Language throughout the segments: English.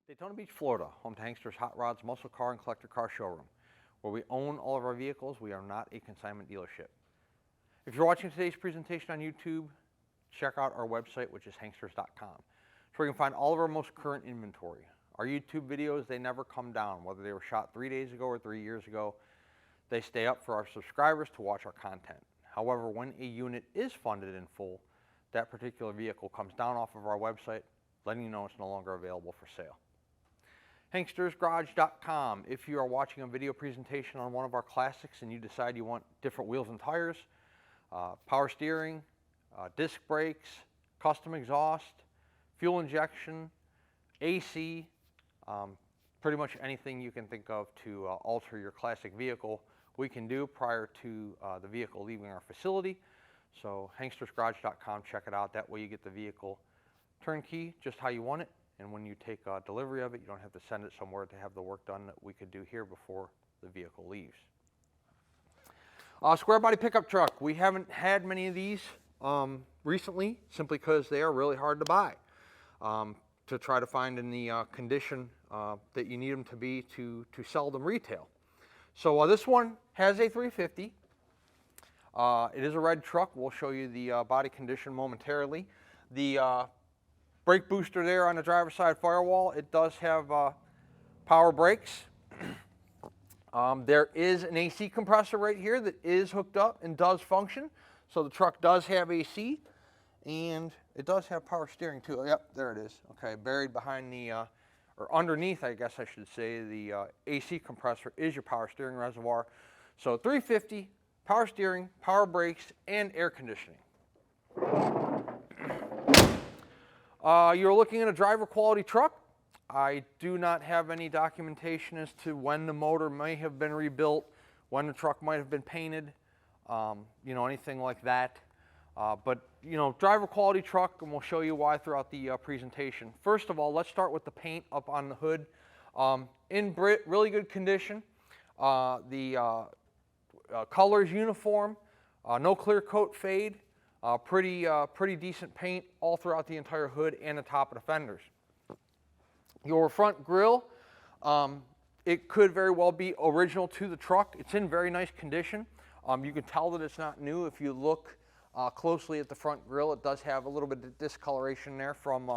Daytona Beach, Florida, home to Hankster's Hot Rods, Muscle Car, and Collector Car Showroom. Where we own all of our vehicles, we are not a consignment dealership. If you're watching today's presentation on YouTube, check out our website, which is hanksters.com. It's where you can find all of our most current inventory. Our YouTube videos, they never come down, whether they were shot 3 days ago or 3 years ago. They stay up for our subscribers to watch our content. However, when a unit is funded in full, that particular vehicle comes down off of our website, letting you know it's no longer available for sale. HankstersGarage.com. If you are watching a video presentation on one of our classics and you decide you want different wheels and tires, power steering, disc brakes, custom exhaust, fuel injection, AC, pretty much anything you can think of to alter your classic vehicle, we can do prior to the vehicle leaving our facility. So HankstersGarage.com, check it out. That way you get the vehicle turnkey, just how you want it. And when you take delivery of it, you don't have to send it somewhere to have the work done that we could do here before the vehicle leaves. Square body pickup truck. We haven't had many of these recently, simply because they are really hard to buy, to try to find in the condition that you need them to be to sell them retail. So this one has a 350. It is a red truck. We'll show you the body condition momentarily. The brake booster there on the driver's side firewall, it does have power brakes. There is an AC compressor right here that is hooked up and does function. So the truck does have AC, and it does have power steering too. Yep, there it is. Okay, buried behind the, or underneath, I guess I should say, the AC compressor is your power steering reservoir. So 350, power steering, power brakes, and air conditioning. You're looking at a driver quality truck. I do not have any documentation as to when the motor may have been rebuilt, when the truck might have been painted, you know, anything like that. But, you know, driver quality truck, and we'll show you why throughout the presentation. First of all, let's start with the paint up on the hood. In really good condition. The color is uniform, no clear coat fade. Pretty decent paint all throughout the entire hood and the top of the fenders. Your front grille, it could very well be original to the truck. It's in very nice condition. You can tell that it's not new if you look closely at the front grille. It does have a little bit of discoloration there from,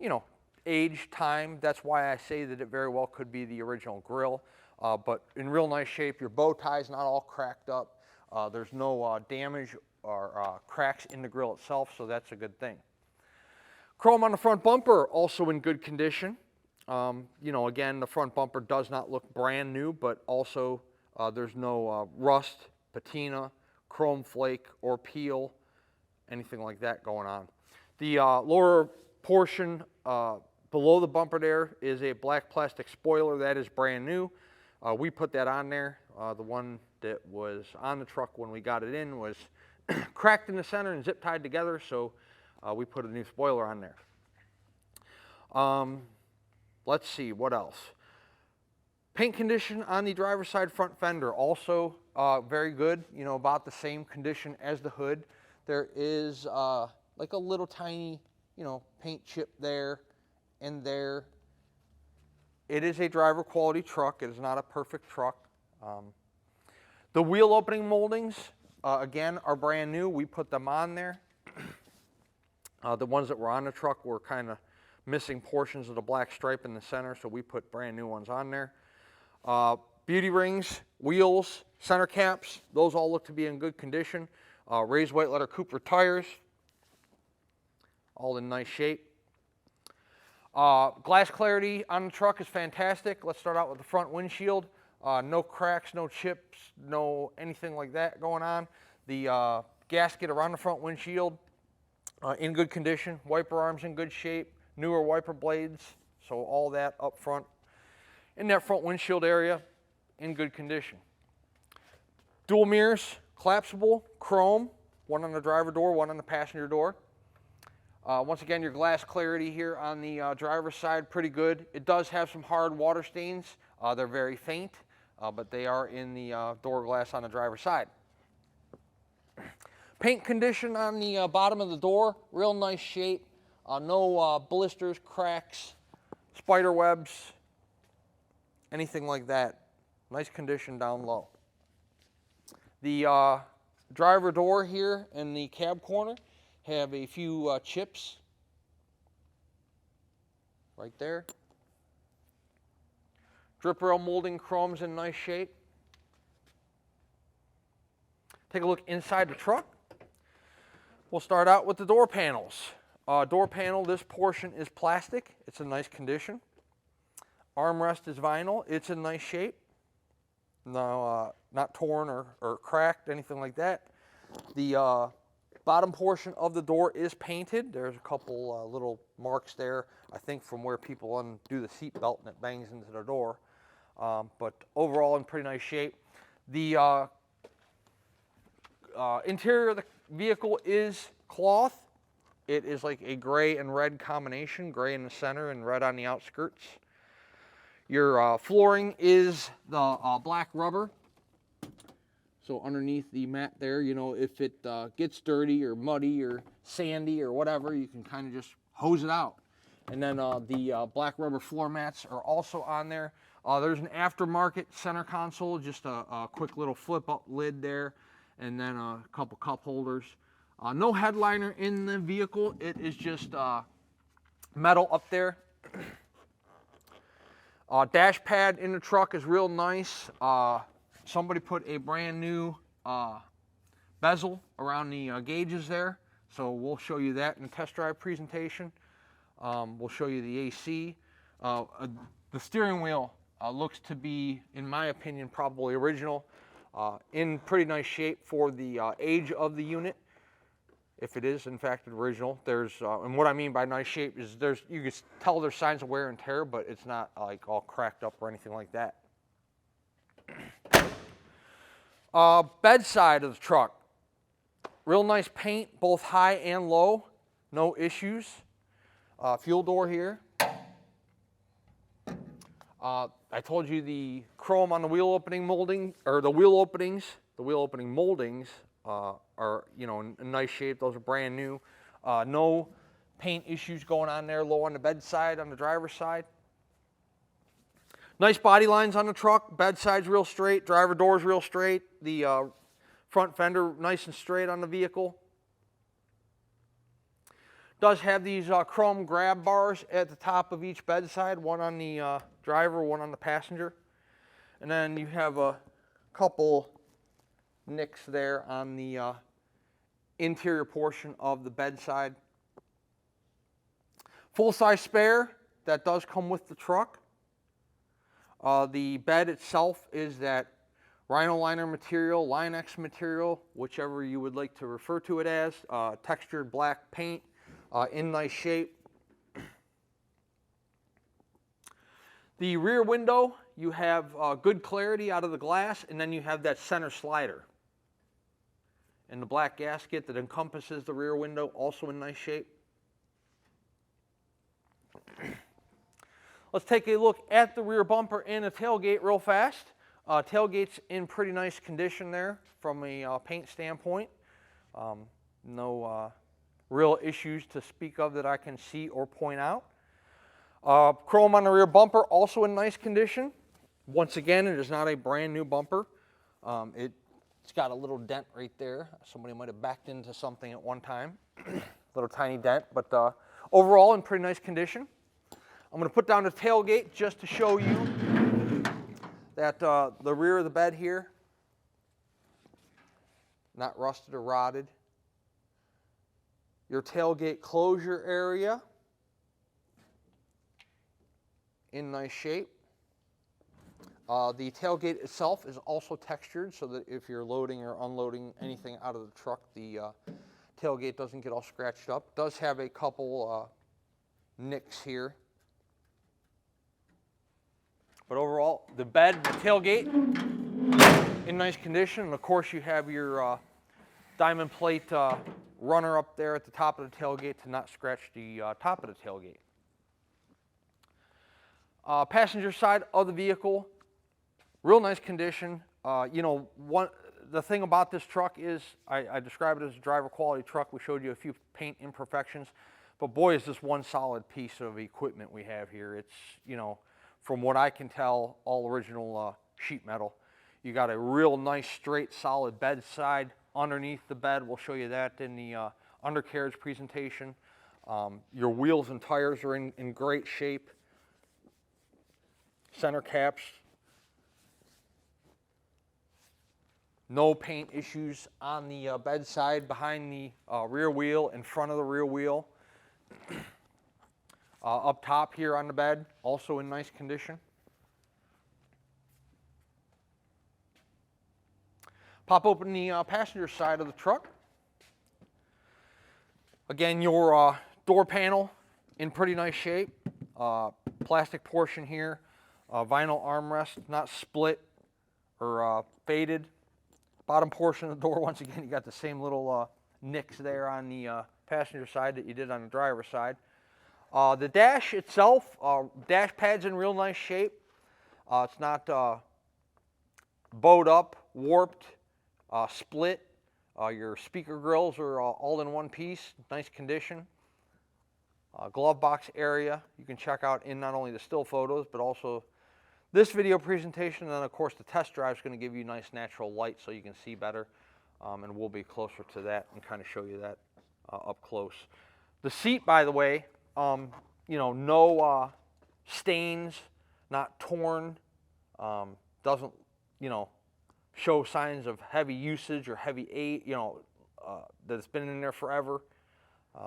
you know, age, time. That's why I say that it very well could be the original grille. But in real nice shape. Your bow tie is not all cracked up. There's no damage or cracks in the grille itself, so that's a good thing. Chrome on the front bumper, also in good condition. You know, again, the front bumper does not look brand new, but also there's no rust, patina, chrome flake, or peel, anything like that going on. The lower portion below the bumper there is a black plastic spoiler. That is brand new. We put that on there. The one that was on the truck when we got it in was cracked in the center and zip tied together, so we put a new spoiler on there. Let's see, what else? Paint condition on the driver's side front fender, also very good, you know, about the same condition as the hood. There is like a little tiny, you know, paint chip there and there. It is a driver quality truck. It is not a perfect truck. The wheel opening moldings, again, are brand new. We put them on there. The ones that were on the truck were kind of missing portions of the black stripe in the center, so we put brand new ones on there. Beauty rings, wheels, center caps, those all look to be in good condition. Raised white letter Cooper tires, all in nice shape. Glass clarity on the truck is fantastic. Let's start out with the front windshield. No cracks, no chips, no anything like that going on. The gasket around the front windshield in good condition. Wiper arms in good shape. newer wiper blades, so all that up front. In that front windshield area, in good condition. Dual mirrors, collapsible, chrome, one on the driver door, one on the passenger door. Once again, your glass clarity here on the driver's side, pretty good. It does have some hard water stains. They're very faint, but they are in the door glass on the driver's side. Paint condition on the bottom of the door, real nice shape. No blisters, cracks, spider webs, anything like that. Nice condition down low. The driver door here in the cab corner have a few chips right there. Drip rail molding, chrome's in nice shape. Take a look inside the truck. We'll start out with the door panels. Door panel, this portion is plastic. It's in nice condition. Armrest is vinyl. It's in nice shape. No, not torn or cracked, anything like that. The bottom portion of the door is painted. There's a couple little marks there, I think from where people undo the seat belt and it bangs into the door. But overall in pretty nice shape. The interior of the vehicle is cloth. It is like a gray and red combination, gray in the center and red on the outskirts. Your flooring is the black rubber. So underneath the mat there, you know, if it gets dirty or muddy or sandy or whatever, you can kind of just hose it out. And then the black rubber floor mats are also on there. There's an aftermarket center console, just a quick little flip up lid there, and then a couple cup holders. No headliner in the vehicle. It is just metal up there. Dash pad in the truck is real nice. Somebody put a brand new bezel around the gauges there. So we'll show you that in the test drive presentation. We'll show you the AC. The steering wheel looks to be, in my opinion, probably original. In pretty nice shape for the age of the unit. If it is in fact original, there's and what I mean by nice shape is you can tell there's signs of wear and tear, but it's not like all cracked up or anything like that. Bedside of the truck, real nice paint, both high and low, no issues. Fuel door here. I told you the chrome on the wheel opening molding, or the wheel opening moldings are, you know, in nice shape. Those are brand new. No paint issues going on there. Low on the bedside, on the driver's side. Nice body lines on the truck. Bedside's real straight. Driver door's real straight. The front fender nice and straight on the vehicle. Does have these chrome grab bars at the top of each bedside. One on the driver, one on the passenger. And then you have a couple nicks there on the interior portion of the bedside. Full-size spare, that does come with the truck. The bed itself is that Rhino liner material, Line-X material, whichever you would like to refer to it as. Textured black paint, in nice shape. The rear window, you have good clarity out of the glass, and then you have that center slider. And the black gasket that encompasses the rear window, also in nice shape. Let's take a look at the rear bumper and the tailgate real fast. Tailgate's in pretty nice condition there from a paint standpoint. No real issues to speak of that I can see or point out. Chrome on the rear bumper, also in nice condition. Once again, it is not a brand new bumper. It's got a little dent right there. Somebody might have backed into something at one time. Little tiny dent, but overall in pretty nice condition. I'm going to put down the tailgate just to show you that the rear of the bed here, not rusted or rotted. Your tailgate closure area, in nice shape. The tailgate itself is also textured so that if you're loading or unloading anything out of the truck, the tailgate doesn't get all scratched up. It does have a couple nicks here. But overall, the bed, the tailgate, in nice condition. And of course, you have your diamond plate runner up there at the top of the tailgate to not scratch the top of the tailgate. Passenger side of the vehicle, real nice condition. You know, the thing about this truck is, I describe it as a driver quality truck. We showed you a few paint imperfections, but boy, is this one solid piece of equipment we have here. It's, you know, from what I can tell, all original sheet metal. You got a real nice, straight, solid bedside underneath the bed. We'll show you that in the undercarriage presentation. Your wheels and tires are in great shape. Center caps. No paint issues on the bedside, behind the rear wheel, in front of the rear wheel. Up top here on the bed, also in nice condition. Pop open the passenger side of the truck. Again, your door panel in pretty nice shape. Plastic portion here, vinyl armrest, not split or faded. Bottom portion of the door, once again, you got the same little nicks there on the passenger side that you did on the driver's side. The dash itself, dash pad's in real nice shape. It's not bowed up, warped, split. Your speaker grills are all in one piece, nice condition. Glove box area you can check out in not only the still photos, but also this video presentation. And then, of course, the test drive is going to give you nice natural light so you can see better. And we'll be closer to that and kind of show you that up close. The seat, by the way, you know, no stains, not torn, doesn't, you know, show signs of heavy usage or heavy age, you know, that it's been in there forever.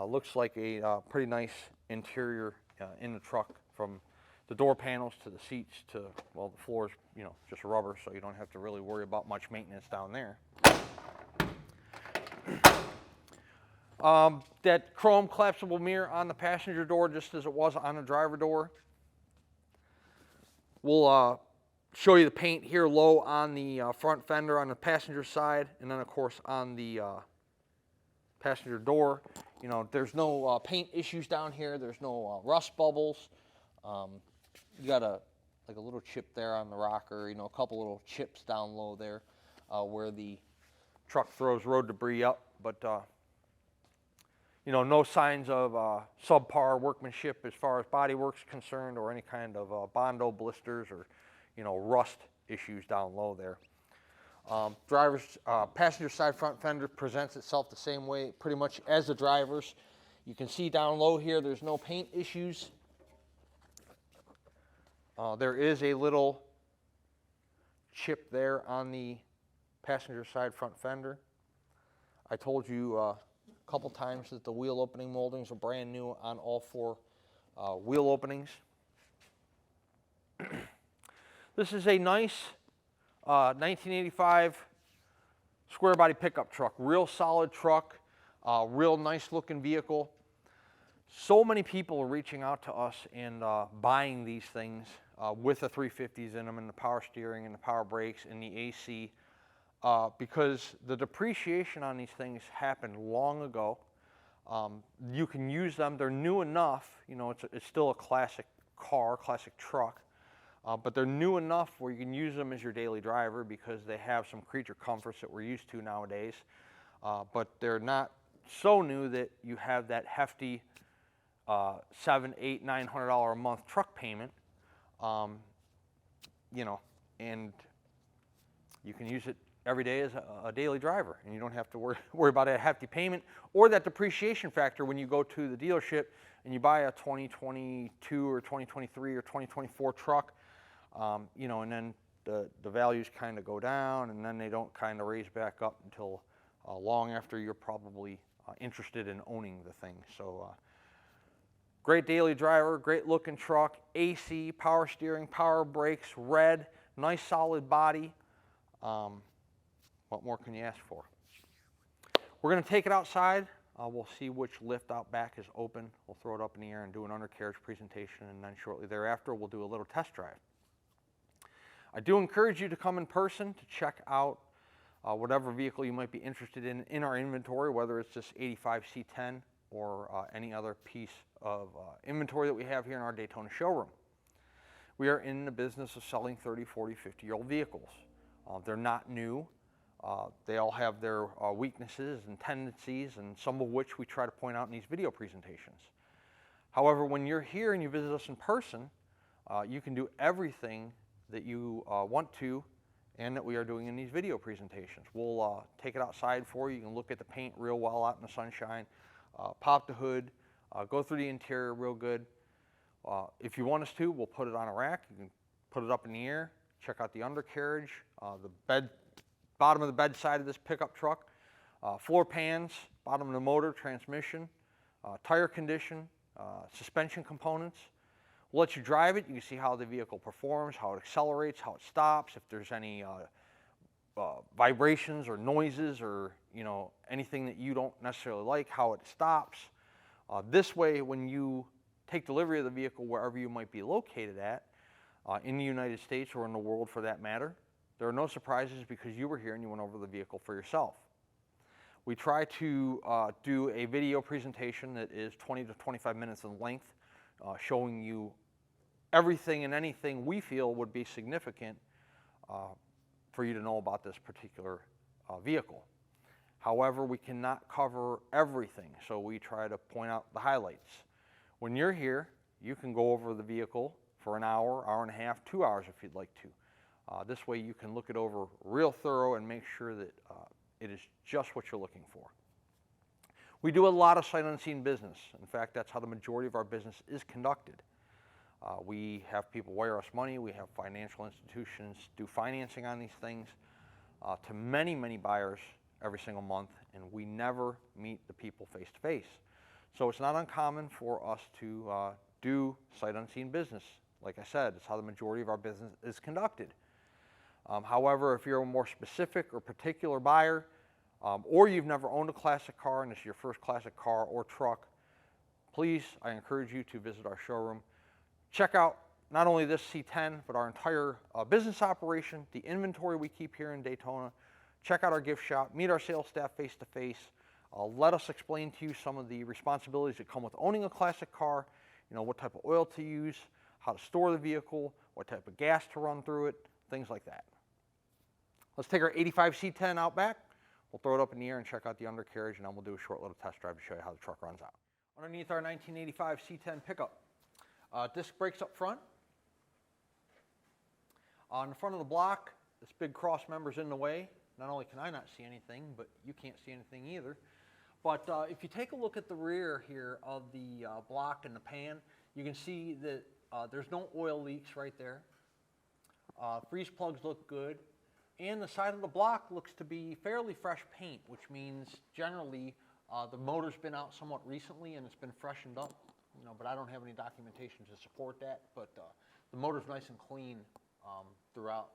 Looks like a pretty nice interior in the truck, from the door panels to the seats to, well, the floor's, you know, just rubber, so you don't have to really worry about much maintenance down there. That chrome collapsible mirror on the passenger door, just as it was on the driver door. We'll show you the paint here low on the front fender on the passenger side, and then, of course, on the passenger door. You know, there's no paint issues down here. There's no rust bubbles. You got like a little chip there on the rocker. You know, a couple little chips down low there where the truck throws road debris up, but you know, no signs of subpar workmanship as far as bodywork's concerned, or any kind of Bondo blisters or, you know, rust issues down low there. Passenger side front fender presents itself the same way pretty much as the driver's. You can see down low here, there's no paint issues. There is a little chip there on the passenger side front fender. I told you a couple times that the wheel opening moldings are brand new on all four wheel openings. This is a nice 1985 square body pickup truck. Real solid truck, real nice looking vehicle. So many people are reaching out to us and buying these things with the 350s in them, and the power steering and the power brakes and the AC, because the depreciation on these things happened long ago. You can use them. They're new enough. You know, it's still a classic car, classic truck. But they're new enough where you can use them as your daily driver, because they have some creature comforts that we're used to nowadays. But they're not so new that you have that hefty $700, $800, $900 a month truck payment. You know, and you can use it every day as a daily driver, and you don't have to worry about a hefty payment or that depreciation factor when you go to the dealership and you buy a 2022 or 2023 or 2024 truck. You know, and then the values kind of go down, and then they don't kind of raise back up until long after you're probably interested in owning the thing. So great daily driver, great looking truck, AC, power steering, power brakes, red, nice solid body. What more can you ask for? We're going to take it outside We'll see which lift out back is open. We'll throw it up in the air and do an undercarriage presentation, and then shortly thereafter we'll do a little test drive. I do encourage you to come in person to check out whatever vehicle you might be interested in our inventory, whether it's this 85 C10 or any other piece of inventory that we have here in our Daytona showroom. We are in the business of selling 30, 40, 50-year-old vehicles. They're not new. They all have their weaknesses and tendencies, and some of which we try to point out in these video presentations. However, when you're here and you visit us in person, you can do everything that you want to and that we are doing in these video presentations. We'll take it outside for you. You can look at the paint real well out in the sunshine, pop the hood, go through the interior real good. If you want us to, we'll put it on a rack. You can put it up in the air, check out the undercarriage, the bottom of the bed side of this pickup truck, floor pans, bottom of the motor, transmission, tire condition, suspension components. We'll let you drive it. You can see how the vehicle performs, how it accelerates, how it stops, if there's any vibrations or noises or anything that you don't necessarily like, how it stops. This way, when you take delivery of the vehicle wherever you might be located at, in the United States or in the world for that matter, there are no surprises because you were here and you went over the vehicle for yourself. We try to do a video presentation that is 20 to 25 minutes in length, showing you everything and anything we feel would be significant for you to know about this particular vehicle. However, we cannot cover everything, so we try to point out the highlights. When you're here, you can go over the vehicle for an hour, hour and a half, 2 hours if you'd like to. This way you can look it over real thorough and make sure that it is just what you're looking for. We do a lot of sight unseen business. In fact, that's how the majority of our business is conducted. We have people wire us money. We have financial institutions do financing on these things to many, many buyers every single month, and we never meet the people face to face. So it's not uncommon for us to do sight unseen business. Like I said, it's how the majority of our business is conducted. However, if you're a more specific or particular buyer, or you've never owned a classic car and this is your first classic car or truck, please, I encourage you to visit our showroom. Check out not only this C10, but our entire business operation, the inventory we keep here in Daytona. Check out our gift shop, meet our sales staff face to face. Let us explain to you some of the responsibilities that come with owning a classic car, what type of oil to use, how to store the vehicle, what type of gas to run through it, things like that. Let's take our 85 C10 out back. We'll throw it up in the air and check out the undercarriage, and then we'll do a short little test drive to show you how the truck runs out. Underneath our 1985 C10 pickup, disc brakes up front. On the front of the block, this big cross member's in the way. Not only can I not see anything, but you can't see anything either. But if you take a look at the rear here of the block and the pan, you can see that there's no oil leaks right there. Freeze plugs look good. And the side of the block looks to be fairly fresh paint, which means generally the motor's been out somewhat recently and it's been freshened up. But I don't have any documentation to support that. But the motor's nice and clean throughout,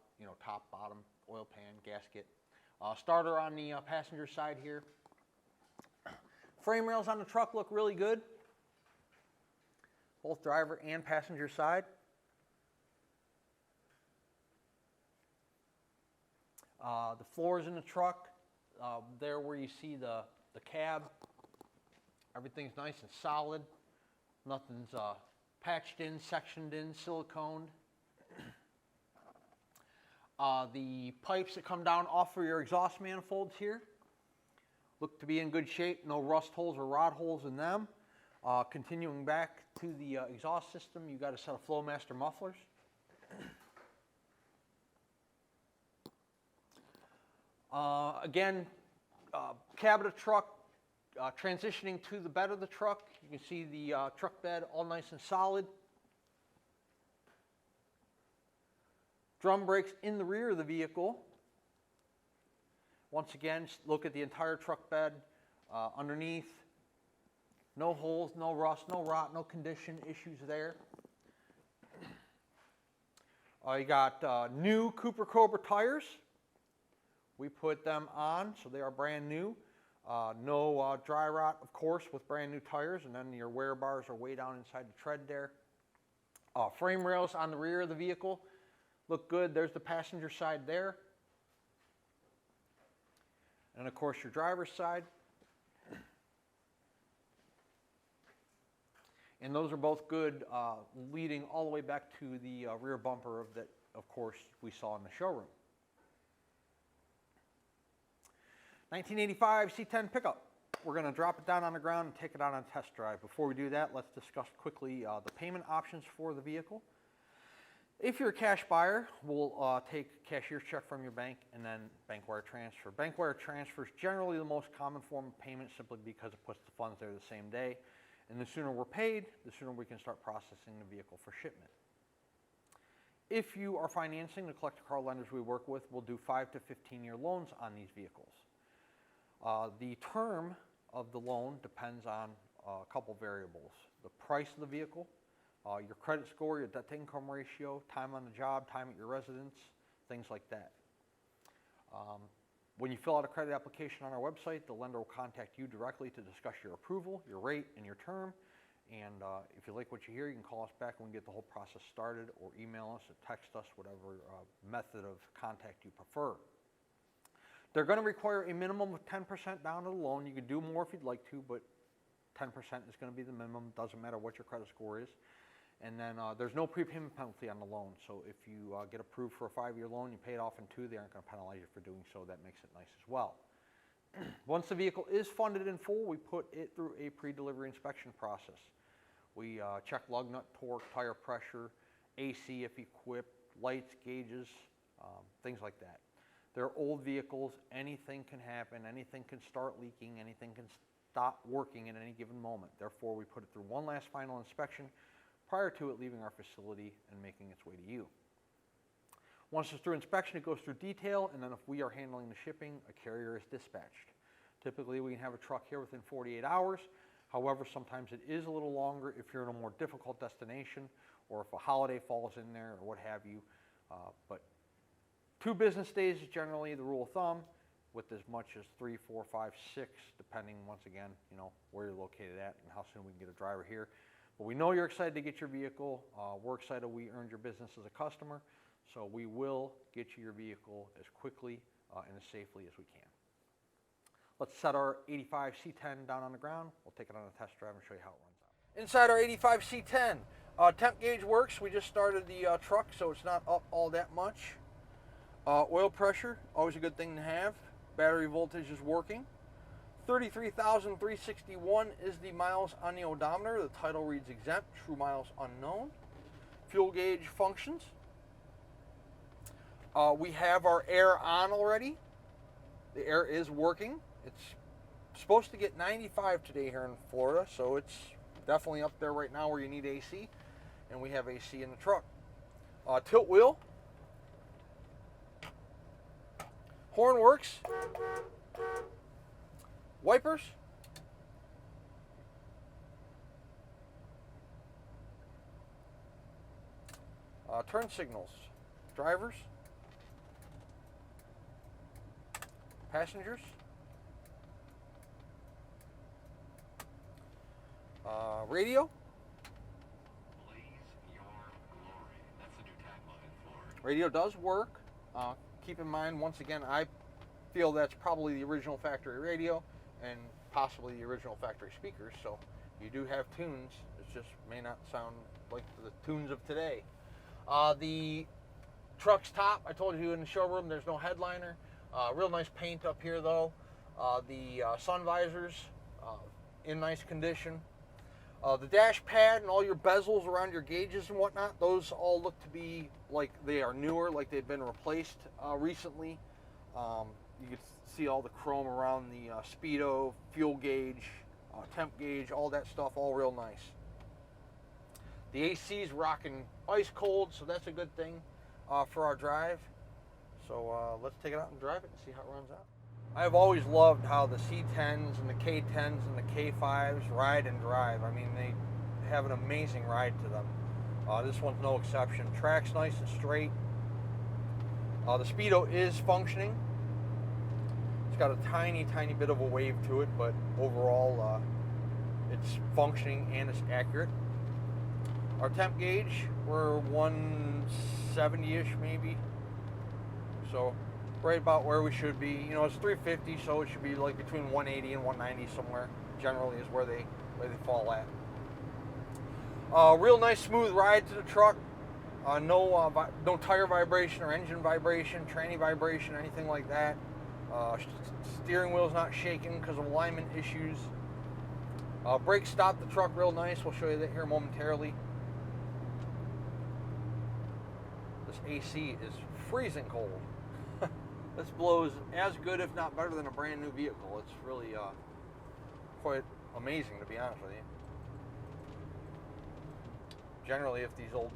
top, bottom, oil pan, gasket. Starter on the passenger side here. Frame rails on the truck look really good, both driver and passenger side. The floors in the truck, there where you see the cab, everything's nice and solid. Nothing's patched in, sectioned in, siliconed. The pipes that come down off of your exhaust manifolds here look to be in good shape. No rust holes or rod holes in them. Continuing back to the exhaust system, you've got a set of Flowmaster mufflers. Again, cab of the truck, transitioning to the bed of the truck. You can see the truck bed all nice and solid. Drum brakes in the rear of the vehicle. Once again, look at the entire truck bed underneath. No holes, no rust, no rot, no condition issues there. You got new Cooper Cobra tires. We put them on, so they are brand new. No dry rot, of course, with brand new tires, and then your wear bars are way down inside the tread there. Frame rails on the rear of the vehicle look good. There's the passenger side there. And of course your driver's side. And those are both good, leading all the way back to the rear bumper of course, we saw in the showroom. 1985 C10 pickup. We're going to drop it down on the ground and take it out on a test drive. Before we do that, let's discuss quickly the payment options for the vehicle. If you're a cash buyer, we'll take a cashier's check from your bank and then bank wire transfer. Bank wire transfer is generally the most common form of payment simply because it puts the funds there the same day. And the sooner we're paid, the sooner we can start processing the vehicle for shipment. If you are financing, the collector car lenders we work with will do 5 to 15-year loans on these vehicles. The term of the loan depends on a couple variables. The price of the vehicle, your credit score, your debt-to-income ratio, time on the job, time at your residence, things like that. When you fill out a credit application on our website, the lender will contact you directly to discuss your approval, your rate, and your term. And if you like what you hear, you can call us back when we get the whole process started, or email us or text us, whatever method of contact you prefer. They're going to require a minimum of 10% down to the loan. You can do more if you'd like to, but 10% is going to be the minimum. Doesn't matter what your credit score is. And then there's no prepayment penalty on the loan. So if you get approved for a 5-year loan, you pay it off in 2, they aren't going to penalize you for doing so. That makes it nice as well. Once the vehicle is funded in full, we put it through a pre-delivery inspection process. We check lug nut, torque, tire pressure, AC if equipped, lights, gauges, things like that. They're old vehicles. Anything can happen. Anything can start leaking. Anything can stop working at any given moment. Therefore, we put it through one last final inspection prior to it leaving our facility and making its way to you. Once it's through inspection, it goes through detail, and then if we are handling the shipping, a carrier is dispatched. Typically, we can have a truck here within 48 hours. However, sometimes it is a little longer if you're in a more difficult destination or if a holiday falls in there or what have you. But 2 business days is generally the rule of thumb, with as much as 3, 4, 5, 6, depending, once again, where you're located at and how soon we can get a driver here. But we know you're excited to get your vehicle. We're excited we earned your business as a customer, so we will get you your vehicle as quickly and as safely as we can. Let's set our 85 C10 down on the ground. We'll take it on a test drive and show you how it runs out. Inside our 85 C10, temp gauge works. We just started the truck, so it's not up all that much. Oil pressure, always a good thing to have. Battery voltage is working. 33,361 is the miles on the odometer. The title reads exempt, true miles unknown. Fuel gauge functions. We have our air on already. The air is working. It's supposed to get 95 today here in Florida, so it's definitely up there right now where you need AC, and we have AC in the truck. Tilt wheel. Horn works. Wipers. Turn signals. Drivers. Passengers. Radio. Blaze your glory. That's the new tagline for. Radio does work. Keep in mind, once again, I feel that's probably the original factory radio and possibly the original factory speakers, so you do have tunes. It just may not sound like the tunes of today. The truck's top, I told you in the showroom, there's no headliner. Real nice paint up here though. The sun visors in nice condition. The dash pad and all your bezels around your gauges and whatnot, those all look to be like they are newer, like they've been replaced recently. You can see all the chrome around the speedo, fuel gauge, temp gauge, all that stuff, all real nice. The AC is rocking ice cold, so that's a good thing for our drive. So let's take it out and drive it and see how it runs out. I've always loved how the C10s and the K10s and the K5s ride and drive. I mean, they have an amazing ride to them. This one's no exception. Track's nice and straight. The speedo is functioning. It's got a tiny bit of a wave to it, but overall it's functioning and it's accurate. Our temp gauge, we're 170-ish maybe. So right about where we should be. You know, it's 350, so it should be like between 180 and 190 somewhere. Generally is where they fall at. Real nice smooth ride to the truck. No tire vibration or engine vibration, tranny vibration, anything like that. Steering wheel's not shaking because of alignment issues. Brakes stop the truck real nice. We'll show you that here momentarily. This AC is freezing cold. This blows as good, if not better, than a brand new vehicle. It's really quite amazing, to be honest with you. Generally, if these old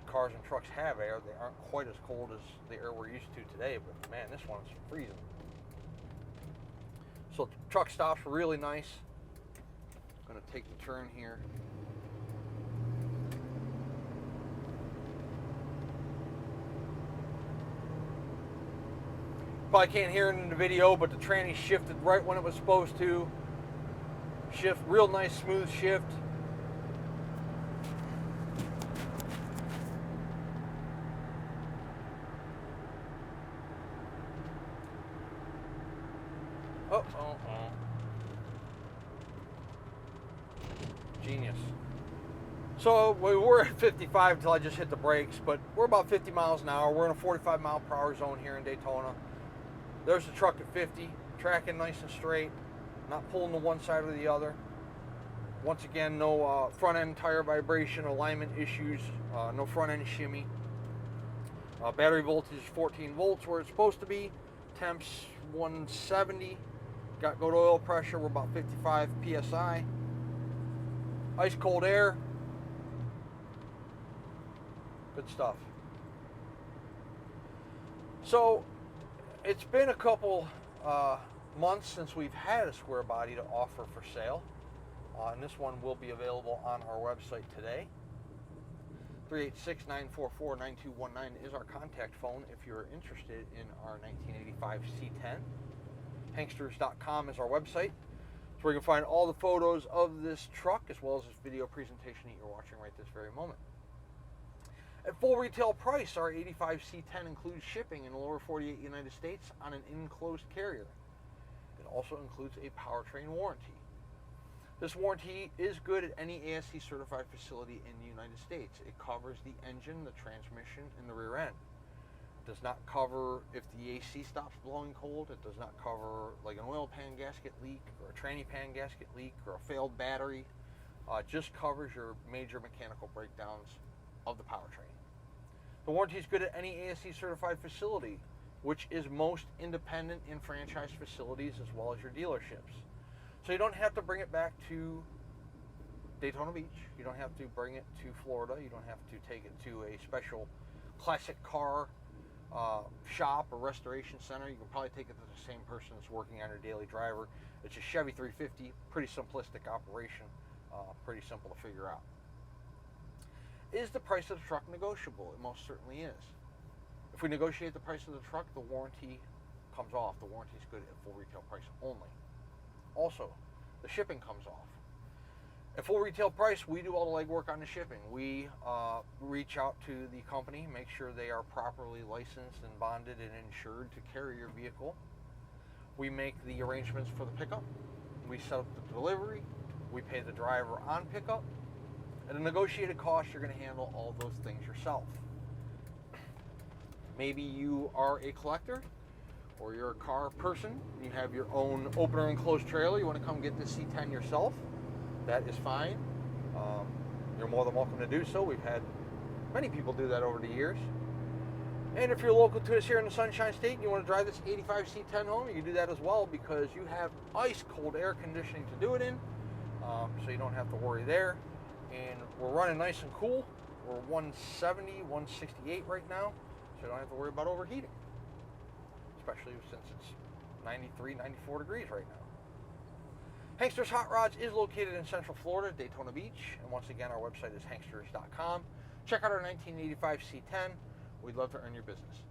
cars and trucks have air, they aren't quite as cold as the air we're used to today, but man, this one's freezing. So the truck stops really nice. I'm going to take the turn here. Probably can't hear it in the video, but the tranny shifted right when it was supposed to. Shift, real nice smooth shift. Genius. So we were at 55 until I just hit the brakes, but we're about 50 miles an hour. We're in a 45 mile per hour zone here in Daytona. There's the truck at 50, tracking nice and straight, not pulling to one side or the other. Once again, no front end tire vibration, alignment issues, no front end shimmy. Battery voltage is 14 volts where it's supposed to be. Temps 170. Got good oil pressure. We're about 55 psi. Ice cold air. Good stuff. So it's been a couple months since we've had a square body to offer for sale. And this one will be available on our website today. 386-944-9219 is our contact phone if you're interested in our 1985 C10. Hanksters.com is our website. It's where you can find all the photos of this truck as well as this video presentation that you're watching right this very moment. At full retail price, our 85 C10 includes shipping in the lower 48 United States on an enclosed carrier. It also includes a powertrain warranty. This warranty is good at any ASC certified facility in the United States. It covers the engine, the transmission, and the rear end. It does not cover if the AC stops blowing cold. It does not cover like an oil pan gasket leak or a tranny pan gasket leak or a failed battery. It just covers your major mechanical breakdowns of the powertrain. The warranty is good at any ASC certified facility, which is most independent and franchise facilities as well as your dealerships. So you don't have to bring it back to Daytona Beach. You don't have to bring it to Florida. You don't have to take it to a special classic car shop or restoration center. You can probably take it to the same person that's working on your daily driver. It's a Chevy 350, pretty simplistic operation, pretty simple to figure out. Is the price of the truck negotiable? It most certainly is. If we negotiate the price of the truck, the warranty comes off. The warranty is good at full retail price only. Also, the shipping comes off. At full retail price, we do all the legwork on the shipping. We reach out to the company, make sure they are properly licensed and bonded and insured to carry your vehicle. We make the arrangements for the pickup. We set up the delivery. We pay the driver on pickup. At a negotiated cost, you're going to handle all those things yourself. Maybe you are a collector or you're a car person. You have your own opener and closed trailer. You want to come get this C10 yourself. That is fine. You're more than welcome to do so. We've had many people do that over the years. And if you're local to us here in the Sunshine State and you want to drive this 85 C10 home, you can do that as well because you have ice cold air conditioning to do it in. So you don't have to worry there. And we're running nice and cool. We're 170, 168 right now. So you don't have to worry about overheating. Especially since it's 93, 94 degrees right now. Hanksters Hot Rods is located in Central Florida, Daytona Beach. And once again, our website is hanksters.com. Check out our 1985 C10. We'd love to earn your business.